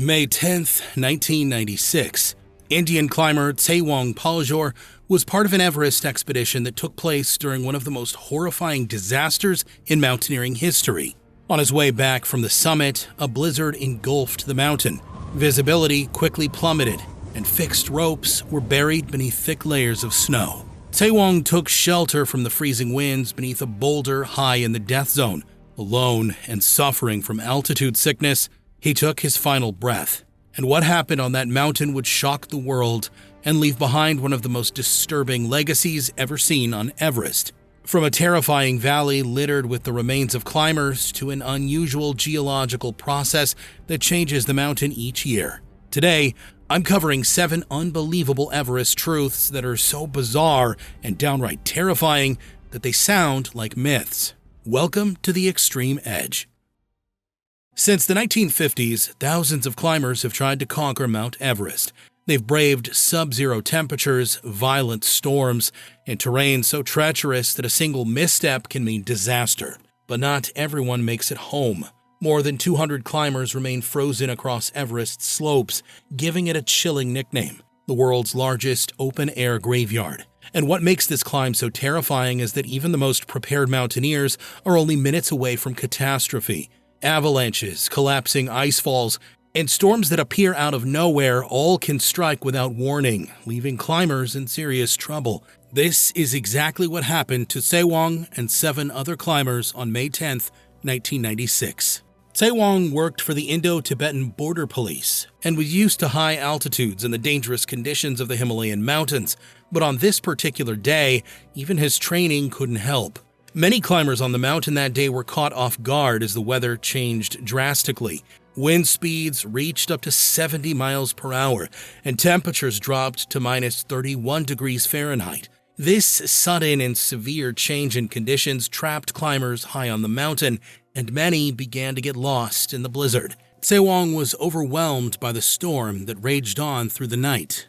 May 10, 1996. Indian climber Tsewang Paljor was part of an Everest expedition that took place during one of the most horrifying disasters in mountaineering history. On his way back from the summit, a blizzard engulfed the mountain. Visibility quickly plummeted, and fixed ropes were buried beneath thick layers of snow. Tsewang took shelter from the freezing winds beneath a boulder high in the death zone. Alone and suffering from altitude sickness, he took his final breath. And what happened on that mountain would shock the world and leave behind one of the most disturbing legacies ever seen on Everest. From a terrifying valley littered with the remains of climbers to an unusual geological process that changes the mountain each year. Today, I'm covering 7 unbelievable Everest truths that are so bizarre and downright terrifying that they sound like myths. Welcome to the Extreme Edge. Since the 1950s, thousands of climbers have tried to conquer Mount Everest. They've braved sub-zero temperatures, violent storms, and terrain so treacherous that a single misstep can mean disaster. But not everyone makes it home. More than 200 climbers remain frozen across Everest's slopes, giving it a chilling nickname, the world's largest open-air graveyard. And what makes this climb so terrifying is that even the most prepared mountaineers are only minutes away from catastrophe. Avalanches, collapsing ice falls, and storms that appear out of nowhere all can strike without warning, leaving climbers in serious trouble. This is exactly what happened to Tsewang and 7 other climbers on May 10, 1996. Tsewang worked for the Indo-Tibetan Border Police and was used to high altitudes and the dangerous conditions of the Himalayan mountains, but on this particular day, even his training couldn't help. Many climbers on the mountain that day were caught off guard as the weather changed drastically. Wind speeds reached up to 70 miles per hour, and temperatures dropped to minus 31 degrees Fahrenheit. This sudden and severe change in conditions trapped climbers high on the mountain, and many began to get lost in the blizzard. Tsewang was overwhelmed by the storm that raged on through the night.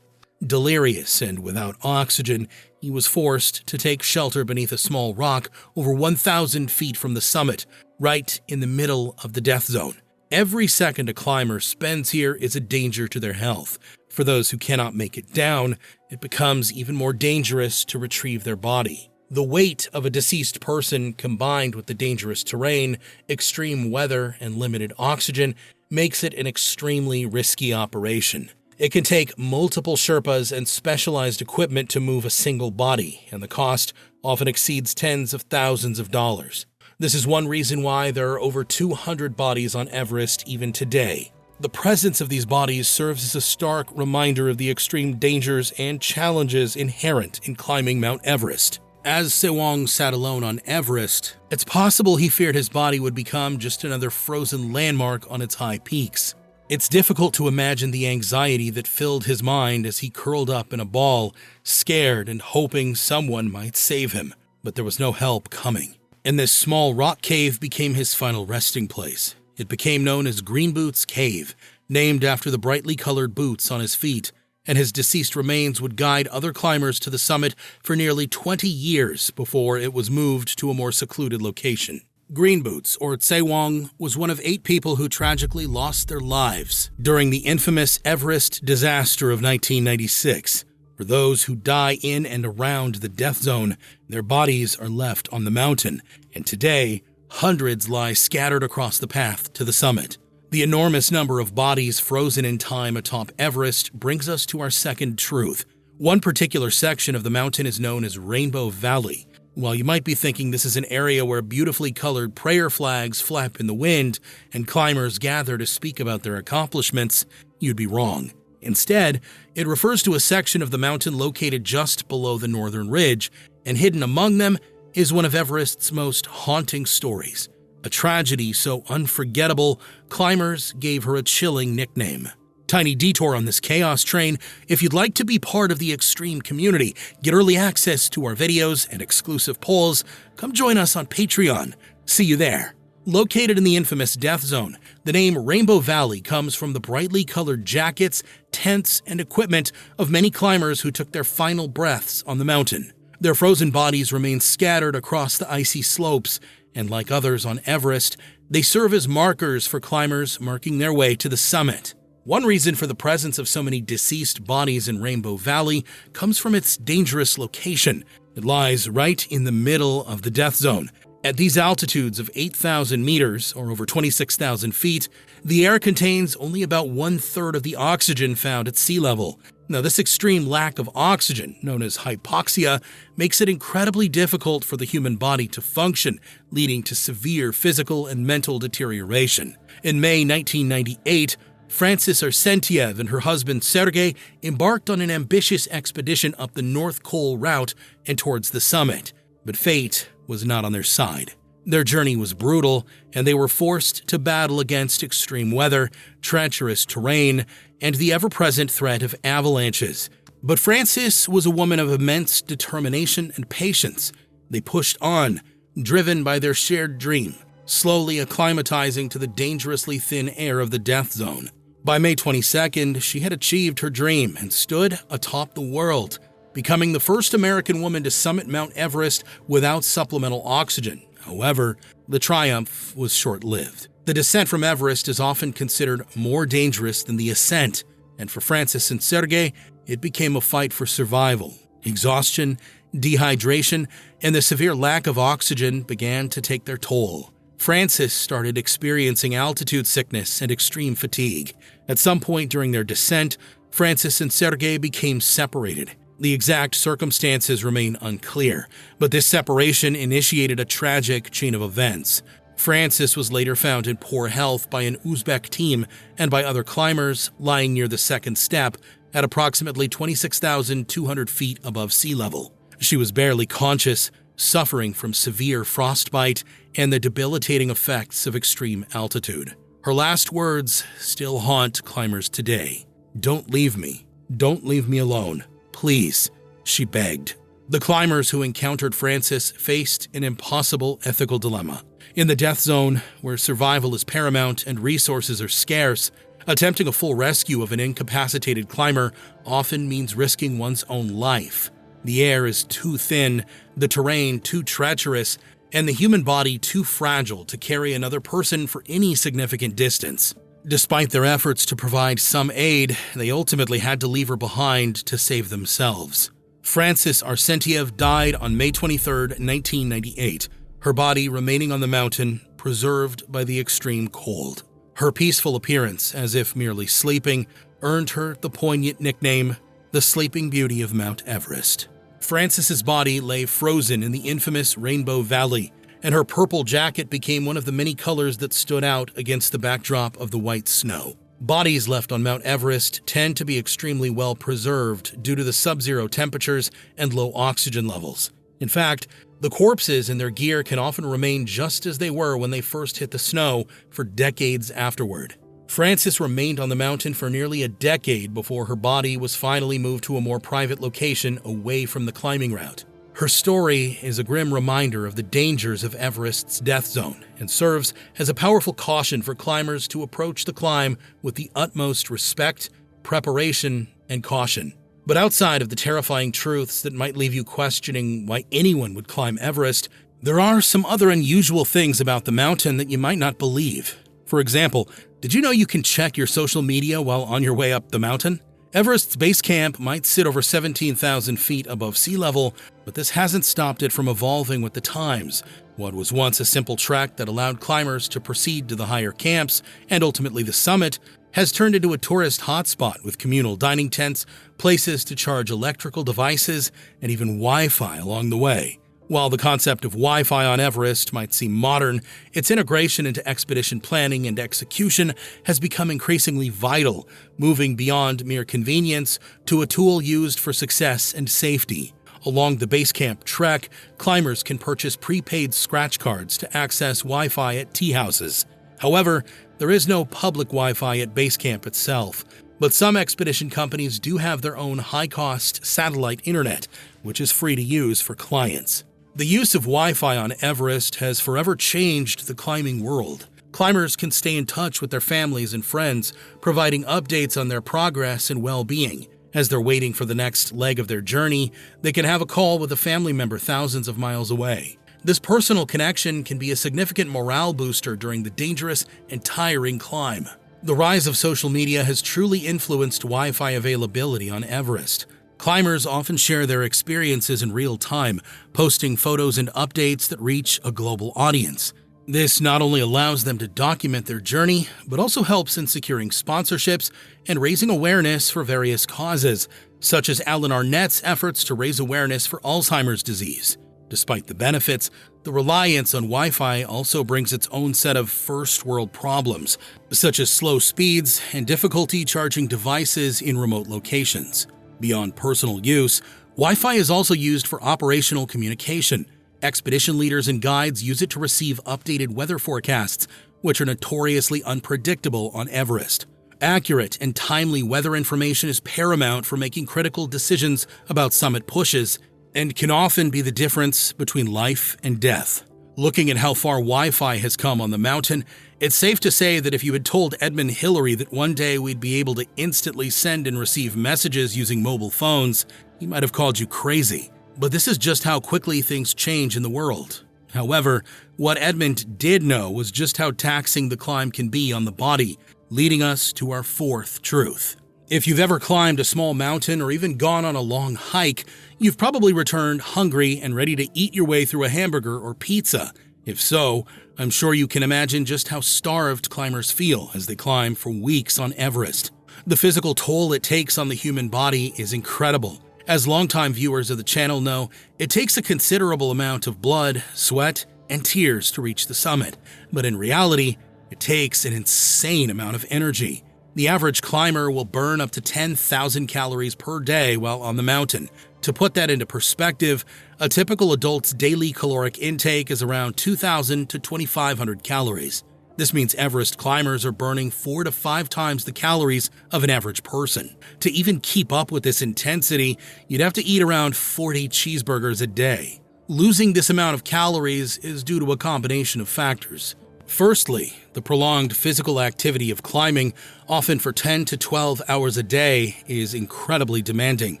Delirious and without oxygen, he was forced to take shelter beneath a small rock over 1,000 feet from the summit, right in the middle of the death zone. Every second a climber spends here is a danger to their health. For those who cannot make it down, it becomes even more dangerous to retrieve their body. The weight of a deceased person combined with the dangerous terrain, extreme weather, and limited oxygen makes it an extremely risky operation. It can take multiple Sherpas and specialized equipment to move a single body, and the cost often exceeds tens of thousands of dollars. This is one reason why there are over 200 bodies on Everest even today. The presence of these bodies serves as a stark reminder of the extreme dangers and challenges inherent in climbing Mount Everest. As Tsewang sat alone on Everest, it's possible he feared his body would become just another frozen landmark on its high peaks. It's difficult to imagine the anxiety that filled his mind as he curled up in a ball, scared and hoping someone might save him. But there was no help coming. And this small rock cave became his final resting place. It became known as Green Boots Cave, named after the brightly colored boots on his feet, and his deceased remains would guide other climbers to the summit for nearly 20 years before it was moved to a more secluded location. Green Boots, or Tsewang, was one of 8 people who tragically lost their lives during the infamous Everest disaster of 1996. For those who die in and around the death zone, their bodies are left on the mountain, and today, hundreds lie scattered across the path to the summit. The enormous number of bodies frozen in time atop Everest brings us to our second truth. One particular section of the mountain is known as Rainbow Valley. While you might be thinking this is an area where beautifully colored prayer flags flap in the wind and climbers gather to speak about their accomplishments, you'd be wrong. Instead, it refers to a section of the mountain located just below the northern ridge, and hidden among them is one of Everest's most haunting stories. A tragedy so unforgettable, climbers gave her a chilling nickname. Tiny detour on this chaos train. If you'd like to be part of the extreme community, get early access to our videos and exclusive polls, come join us on Patreon. See you there. Located in the infamous death zone, the name Rainbow Valley comes from the brightly colored jackets, tents, and equipment of many climbers who took their final breaths on the mountain. Their frozen bodies remain scattered across the icy slopes, and like others on Everest, they serve as markers for climbers marking their way to the summit. One reason for the presence of so many deceased bodies in Rainbow Valley comes from its dangerous location. It lies right in the middle of the death zone. At these altitudes of 8,000 meters, or over 26,000 feet, the air contains only about 1/3 of the oxygen found at sea level. Now, this extreme lack of oxygen, known as hypoxia, makes it incredibly difficult for the human body to function, leading to severe physical and mental deterioration. In May 1998, Francys Arsentiev and her husband Sergei embarked on an ambitious expedition up the North Pole route and towards the summit. But fate was not on their side. Their journey was brutal, and they were forced to battle against extreme weather, treacherous terrain, and the ever-present threat of avalanches. But Francys was a woman of immense determination and patience. They pushed on, driven by their shared dream, slowly acclimatizing to the dangerously thin air of the death zone. By May 22nd, she had achieved her dream and stood atop the world, becoming the first American woman to summit Mount Everest without supplemental oxygen. However, the triumph was short-lived. The descent from Everest is often considered more dangerous than the ascent, and for Francys and Sergei, it became a fight for survival. Exhaustion, dehydration, and the severe lack of oxygen began to take their toll. Francys started experiencing altitude sickness and extreme fatigue. At some point during their descent, Francys and Sergei became separated. The exact circumstances remain unclear, but this separation initiated a tragic chain of events. Francys was later found in poor health by an Uzbek team and by other climbers lying near the second step at approximately 26,200 feet above sea level. She was barely conscious, suffering from severe frostbite and the debilitating effects of extreme altitude. Her last words still haunt climbers today. "Don't leave me. Don't leave me alone. Please," she begged. The climbers who encountered Francys faced an impossible ethical dilemma. In the death zone, where survival is paramount and resources are scarce, attempting a full rescue of an incapacitated climber often means risking one's own life. The air is too thin, the terrain too treacherous, and the human body too fragile to carry another person for any significant distance. Despite their efforts to provide some aid, they ultimately had to leave her behind to save themselves. Francys Arsentiev died on May 23, 1998, her body remaining on the mountain, preserved by the extreme cold. Her peaceful appearance, as if merely sleeping, earned her the poignant nickname, the Sleeping Beauty of Mount Everest. Francys's body lay frozen in the infamous Rainbow Valley, and her purple jacket became one of the many colors that stood out against the backdrop of the white snow. Bodies left on Mount Everest tend to be extremely well preserved due to the sub-zero temperatures and low oxygen levels. In fact, the corpses and their gear can often remain just as they were when they first hit the snow for decades afterward. Francys remained on the mountain for nearly a decade before her body was finally moved to a more private location away from the climbing route. Her story is a grim reminder of the dangers of Everest's death zone and serves as a powerful caution for climbers to approach the climb with the utmost respect, preparation, and caution. But outside of the terrifying truths that might leave you questioning why anyone would climb Everest, there are some other unusual things about the mountain that you might not believe. For example, did you know you can check your social media while on your way up the mountain? Everest's base camp might sit over 17,000 feet above sea level, but this hasn't stopped it from evolving with the times. What was once a simple trek that allowed climbers to proceed to the higher camps and ultimately the summit has turned into a tourist hotspot with communal dining tents, places to charge electrical devices, and even Wi-Fi along the way. While the concept of Wi-Fi on Everest might seem modern, its integration into expedition planning and execution has become increasingly vital, moving beyond mere convenience to a tool used for success and safety. Along the base camp trek, climbers can purchase prepaid scratch cards to access Wi-Fi at tea houses. However, there is no public Wi-Fi at base camp itself, but some expedition companies do have their own high-cost satellite internet, which is free to use for clients. The use of Wi-Fi on Everest has forever changed the climbing world. Climbers can stay in touch with their families and friends, providing updates on their progress and well-being. As they're waiting for the next leg of their journey, they can have a call with a family member thousands of miles away. This personal connection can be a significant morale booster during the dangerous and tiring climb. The rise of social media has truly influenced Wi-Fi availability on Everest. Climbers often share their experiences in real time, posting photos and updates that reach a global audience. This not only allows them to document their journey, but also helps in securing sponsorships and raising awareness for various causes, such as Alan Arnett's efforts to raise awareness for Alzheimer's disease. Despite the benefits, the reliance on Wi-Fi also brings its own set of first-world problems, such as slow speeds and difficulty charging devices in remote locations. Beyond personal use, Wi-Fi is also used for operational communication. Expedition leaders and guides use it to receive updated weather forecasts, which are notoriously unpredictable on Everest. Accurate and timely weather information is paramount for making critical decisions about summit pushes and can often be the difference between life and death. Looking at how far Wi-Fi has come on the mountain, it's safe to say that if you had told Edmund Hillary that one day we'd be able to instantly send and receive messages using mobile phones, he might have called you crazy. But this is just how quickly things change in the world. However, what Edmund did know was just how taxing the climb can be on the body, leading us to our fourth truth. If you've ever climbed a small mountain or even gone on a long hike, you've probably returned hungry and ready to eat your way through a hamburger or pizza. If so, I'm sure you can imagine just how starved climbers feel as they climb for weeks on Everest. The physical toll it takes on the human body is incredible. As longtime viewers of the channel know, it takes a considerable amount of blood, sweat, and tears to reach the summit. But in reality, it takes an insane amount of energy. The average climber will burn up to 10,000 calories per day while on the mountain. To put that into perspective, a typical adult's daily caloric intake is around 2,000 to 2,500 calories. This means Everest climbers are burning 4 to 5 times the calories of an average person. To even keep up with this intensity, you'd have to eat around 40 cheeseburgers a day. Losing this amount of calories is due to a combination of factors. Firstly, the prolonged physical activity of climbing, often for 10 to 12 hours a day, is incredibly demanding.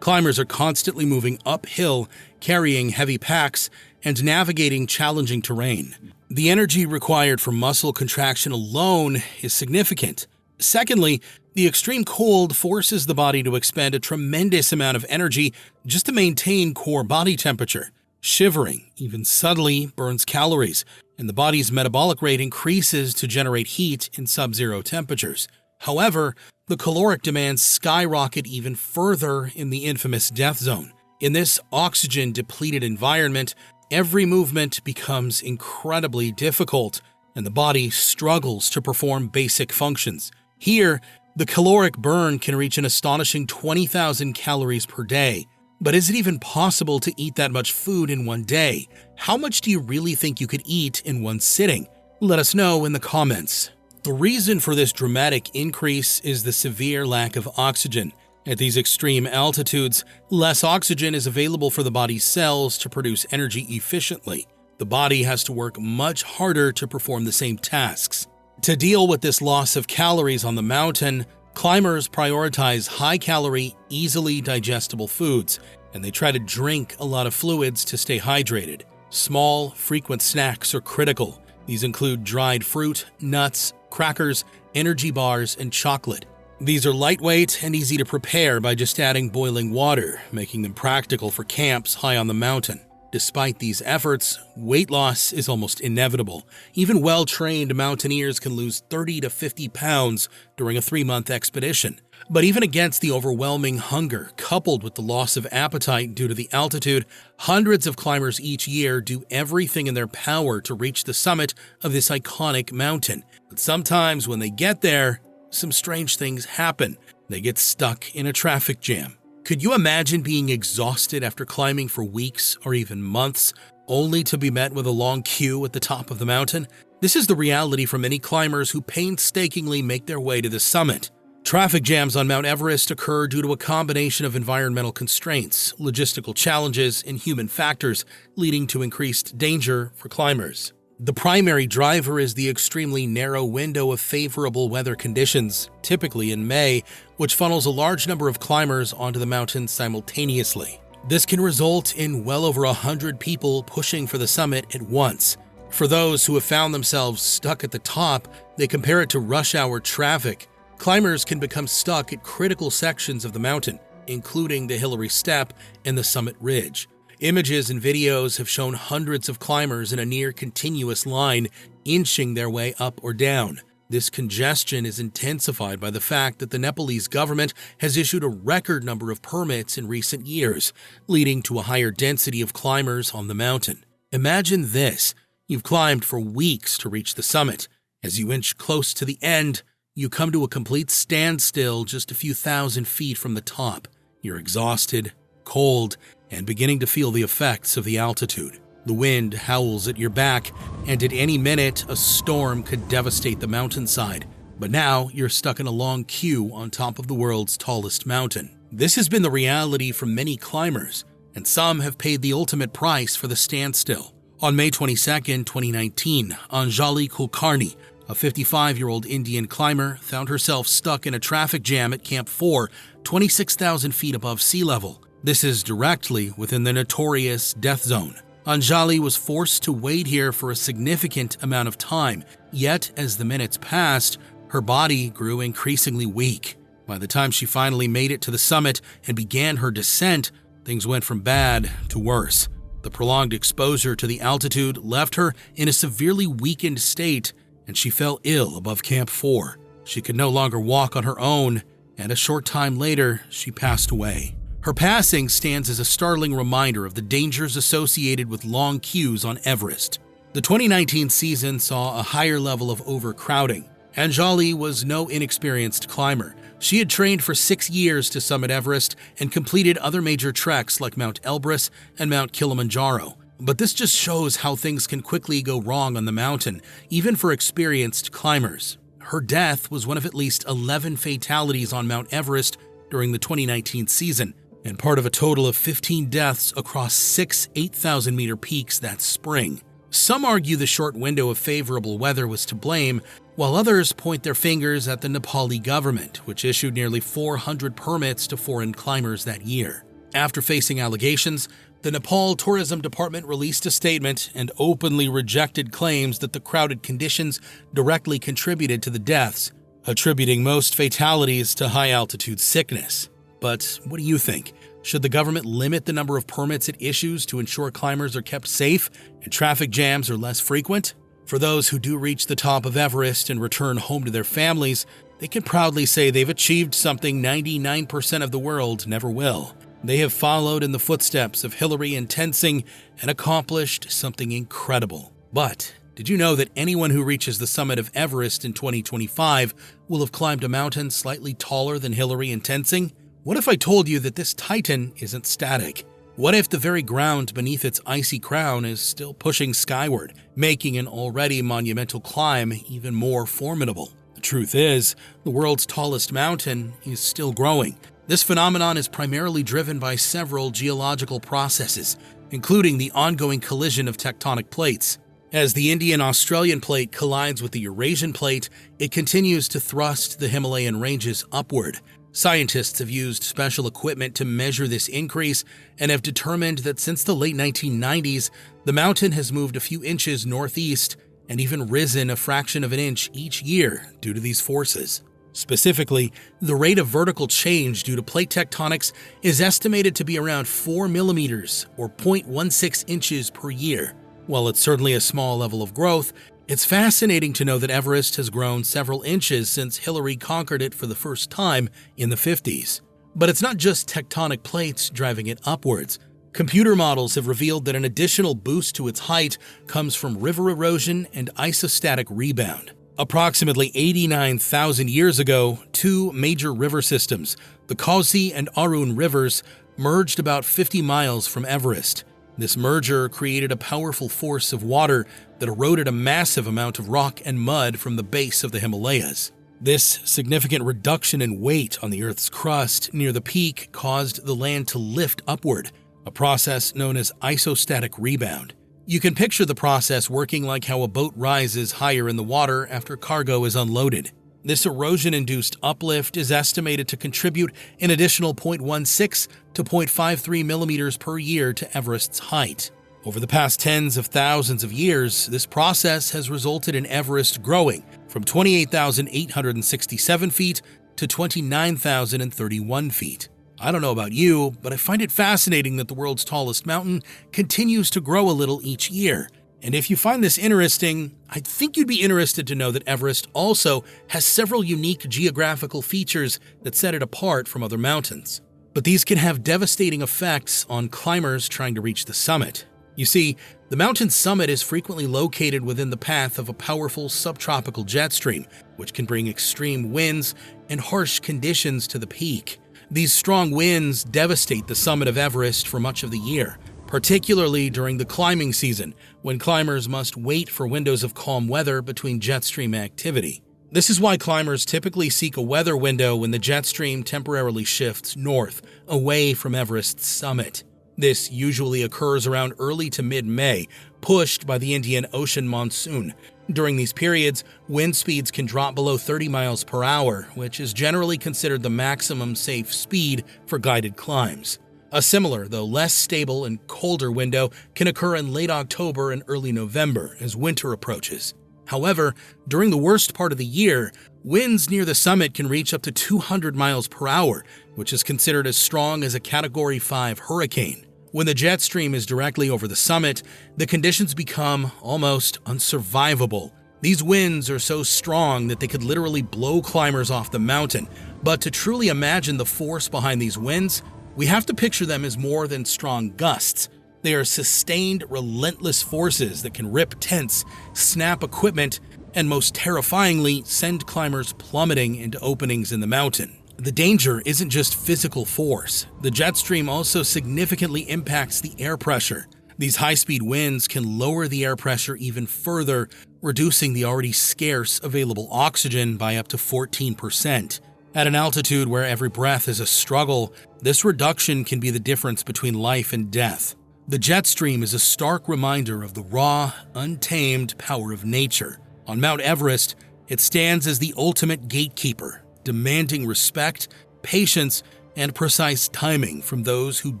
Climbers are constantly moving uphill, carrying heavy packs, and navigating challenging terrain. The energy required for muscle contraction alone is significant. Secondly, the extreme cold forces the body to expend a tremendous amount of energy just to maintain core body temperature. Shivering, even subtly, burns calories, and the body's metabolic rate increases to generate heat in sub-zero temperatures. However, the caloric demands skyrocket even further in the infamous death zone. In this oxygen-depleted environment, every movement becomes incredibly difficult, and the body struggles to perform basic functions. Here, the caloric burn can reach an astonishing 20,000 calories per day. But is it even possible to eat that much food in one day? How much do you really think you could eat in one sitting? Let us know in the comments. The reason for this dramatic increase is the severe lack of oxygen. At these extreme altitudes, less oxygen is available for the body's cells to produce energy efficiently. The body has to work much harder to perform the same tasks. To deal with this loss of calories on the mountain, climbers prioritize high-calorie, easily digestible foods, and they try to drink a lot of fluids to stay hydrated. Small, frequent snacks are critical. These include dried fruit, nuts, crackers, energy bars, and chocolate. These are lightweight and easy to prepare by just adding boiling water, making them practical for camps high on the mountain. Despite these efforts, weight loss is almost inevitable. Even well-trained mountaineers can lose 30 to 50 pounds during a 3-month expedition. But even against the overwhelming hunger, coupled with the loss of appetite due to the altitude, hundreds of climbers each year do everything in their power to reach the summit of this iconic mountain. But sometimes when they get there, some strange things happen. They get stuck in a traffic jam. Could you imagine being exhausted after climbing for weeks or even months, only to be met with a long queue at the top of the mountain? This is the reality for many climbers who painstakingly make their way to the summit. Traffic jams on Mount Everest occur due to a combination of environmental constraints, logistical challenges, and human factors, leading to increased danger for climbers. The primary driver is the extremely narrow window of favorable weather conditions, typically in May, which funnels a large number of climbers onto the mountain simultaneously. This can result in well over 100 people pushing for the summit at once. For those who have found themselves stuck at the top, they compare it to rush hour traffic. Climbers can become stuck at critical sections of the mountain, including the Hillary Step and the summit ridge. Images and videos have shown hundreds of climbers in a near continuous line, inching their way up or down. This congestion is intensified by the fact that the Nepalese government has issued a record number of permits in recent years, leading to a higher density of climbers on the mountain. Imagine this. You've climbed for weeks to reach the summit. As you inch close to the end, you come to a complete standstill just a few thousand feet from the top. You're exhausted, cold, and beginning to feel the effects of the altitude. The wind howls at your back, and at any minute, a storm could devastate the mountainside. But now, you're stuck in a long queue on top of the world's tallest mountain. This has been the reality for many climbers, and some have paid the ultimate price for the standstill. On May 22, 2019, Anjali Kulkarni, a 55-year-old Indian climber, found herself stuck in a traffic jam at Camp 4, 26,000 feet above sea level. This is directly within the notorious death zone. Anjali was forced to wait here for a significant amount of time, yet as the minutes passed, her body grew increasingly weak. By the time she finally made it to the summit and began her descent, things went from bad to worse. The prolonged exposure to the altitude left her in a severely weakened state, and she fell ill above Camp 4. She could no longer walk on her own, and a short time later, she passed away. Her passing stands as a startling reminder of the dangers associated with long queues on Everest. The 2019 season saw a higher level of overcrowding. Anjali was no inexperienced climber. She had trained for 6 years to summit Everest and completed other major treks like Mount Elbrus and Mount Kilimanjaro. But this just shows how things can quickly go wrong on the mountain, even for experienced climbers. Her death was one of at least 11 fatalities on Mount Everest during the 2019 season, and part of a total of 15 deaths across 6 8,000-meter peaks that spring. Some argue the short window of favorable weather was to blame, while others point their fingers at the Nepali government, which issued nearly 400 permits to foreign climbers that year. After facing allegations, the Nepal Tourism Department released a statement and openly rejected claims that the crowded conditions directly contributed to the deaths, attributing most fatalities to high-altitude sickness. But what do you think? Should the government limit the number of permits it issues to ensure climbers are kept safe and traffic jams are less frequent? For those who do reach the top of Everest and return home to their families, they can proudly say they've achieved something 99% of the world never will. They have followed in the footsteps of Hillary and Tenzing and accomplished something incredible. But did you know that anyone who reaches the summit of Everest in 2025 will have climbed a mountain slightly taller than Hillary and Tenzing? What if I told you that this titan isn't static? What if the very ground beneath its icy crown is still pushing skyward, making an already monumental climb even more formidable? The truth is, the world's tallest mountain is still growing. This phenomenon is primarily driven by several geological processes, including the ongoing collision of tectonic plates. As the Indian-Australian plate collides with the Eurasian plate, it continues to thrust the Himalayan ranges upward. Scientists have used special equipment to measure this increase and have determined that since the late 1990s, the mountain has moved a few inches northeast and even risen a fraction of an inch each year due to these forces. Specifically, the rate of vertical change due to plate tectonics is estimated to be around 4 millimeters or 0.16 inches per year. While it's certainly a small level of growth, it's fascinating to know that Everest has grown several inches since Hillary conquered it for the first time in the 50s. But it's not just tectonic plates driving it upwards. Computer models have revealed that an additional boost to its height comes from river erosion and isostatic rebound. Approximately 89,000 years ago, two major river systems, the Khasi and Arun rivers, merged about 50 miles from Everest. This merger created a powerful force of water that eroded a massive amount of rock and mud from the base of the Himalayas. This significant reduction in weight on the Earth's crust near the peak caused the land to lift upward, a process known as isostatic rebound. You can picture the process working like how a boat rises higher in the water after cargo is unloaded. This erosion-induced uplift is estimated to contribute an additional 0.16 to 0.53 millimeters per year to Everest's height. Over the past tens of thousands of years, this process has resulted in Everest growing from 28,867 feet to 29,031 feet. I don't know about you, but I find it fascinating that the world's tallest mountain continues to grow a little each year. And if you find this interesting, I think you'd be interested to know that Everest also has several unique geographical features that set it apart from other mountains. But these can have devastating effects on climbers trying to reach the summit. You see, the mountain's summit is frequently located within the path of a powerful subtropical jet stream, which can bring extreme winds and harsh conditions to the peak. These strong winds devastate the summit of Everest for much of the year, particularly during the climbing season, when climbers must wait for windows of calm weather between jet stream activity. This is why climbers typically seek a weather window when the jet stream temporarily shifts north, away from Everest's summit. This usually occurs around early to mid-May, pushed by the Indian Ocean monsoon. During these periods, wind speeds can drop below 30 miles per hour, which is generally considered the maximum safe speed for guided climbs. A similar, though less stable and colder window can occur in late October and early November as winter approaches. However, during the worst part of the year, winds near the summit can reach up to 200 miles per hour, which is considered as strong as a Category 5 hurricane. When the jet stream is directly over the summit, the conditions become almost unsurvivable. These winds are so strong that they could literally blow climbers off the mountain. But to truly imagine the force behind these winds, we have to picture them as more than strong gusts. They are sustained, relentless forces that can rip tents, snap equipment, and most terrifyingly, send climbers plummeting into openings in the mountain. The danger isn't just physical force. The jet stream also significantly impacts the air pressure. These high-speed winds can lower the air pressure even further, reducing the already scarce available oxygen by up to 14%. At an altitude where every breath is a struggle, this reduction can be the difference between life and death. The jet stream is a stark reminder of the raw, untamed power of nature. On Mount Everest, it stands as the ultimate gatekeeper, demanding respect, patience, and precise timing from those who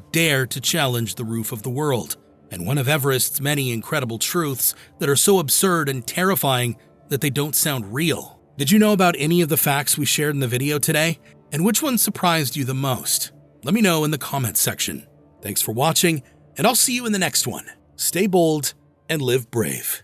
dare to challenge the roof of the world. And one of Everest's many incredible truths that are so absurd and terrifying that they don't sound real. Did you know about any of the facts we shared in the video today? And which one surprised you the most? Let me know in the comments section. Thanks for watching, and I'll see you in the next one. Stay bold and live brave.